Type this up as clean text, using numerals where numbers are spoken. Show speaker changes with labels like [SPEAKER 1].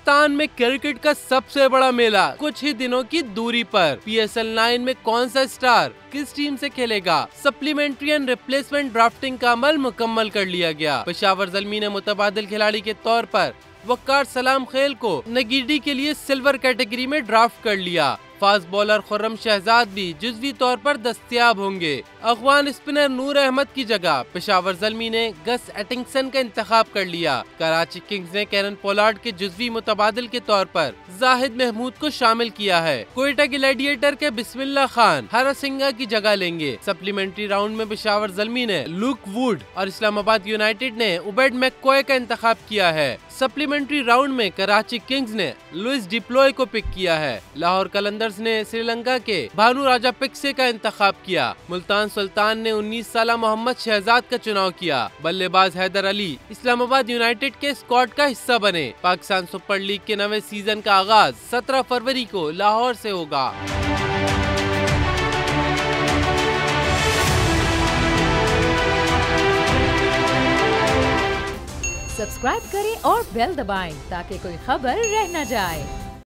[SPEAKER 1] पाकिस्तान में क्रिकेट का सबसे बड़ा मेला कुछ ही दिनों की दूरी पर। PSL 9 में कौन सा स्टार किस टीम से खेलेगा? सप्लीमेंट्री एंड रिप्लेसमेंट ड्राफ्टिंग का अमल मुकम्मल कर लिया गया। पेशावर ज़ल्मी ने मुतबादिल खिलाड़ी के तौर पर वक़ार सलाम खेल को नगीडी के लिए सिल्वर कैटेगरी में ड्राफ्ट कर लिया। फास्ट बॉलर खुर्रम शहजाद भी जुज़वी तौर पर दस्तयाब होंगे। अफगान स्पिनर नूर अहमद की जगह पेशावर ज़ल्मी ने गस एटिंगसन का इंतखाब कर लिया। कराची किंग्स ने कैरन पोलार्ड के जुज़वी मुतबादिल के तौर पर जाहिद महमूद को शामिल किया है। कोयटा ग्लैडिएटर के बिस्मिल्लाह खान हरसिंगा की जगह लेंगे। सप्लीमेंट्री राउंड में पेशावर ज़ल्मी ने लुक वुड और इस्लामाबाद यूनाइटेड ने उबैड मैककॉय का इंतखाब किया है। सप्लीमेंट्री राउंड में कराची किंग्स ने लुइस डिप्लॉय को पिक किया है। लाहौर कलंदर्स ने श्रीलंका के भानु राजापक्से का इंतखाब किया। मुल्तान सुल्तान ने 19 साला मोहम्मद शहजाद का चुनाव किया। बल्लेबाज हैदर अली इस्लामाबाद यूनाइटेड के स्क्वाड का हिस्सा बने। पाकिस्तान सुपर लीग के नवे सीजन का आगाज 17 फरवरी को लाहौर से होगा।
[SPEAKER 2] सब्सक्राइब करें और बेल दबाएं ताकि कोई खबर रह न जाए।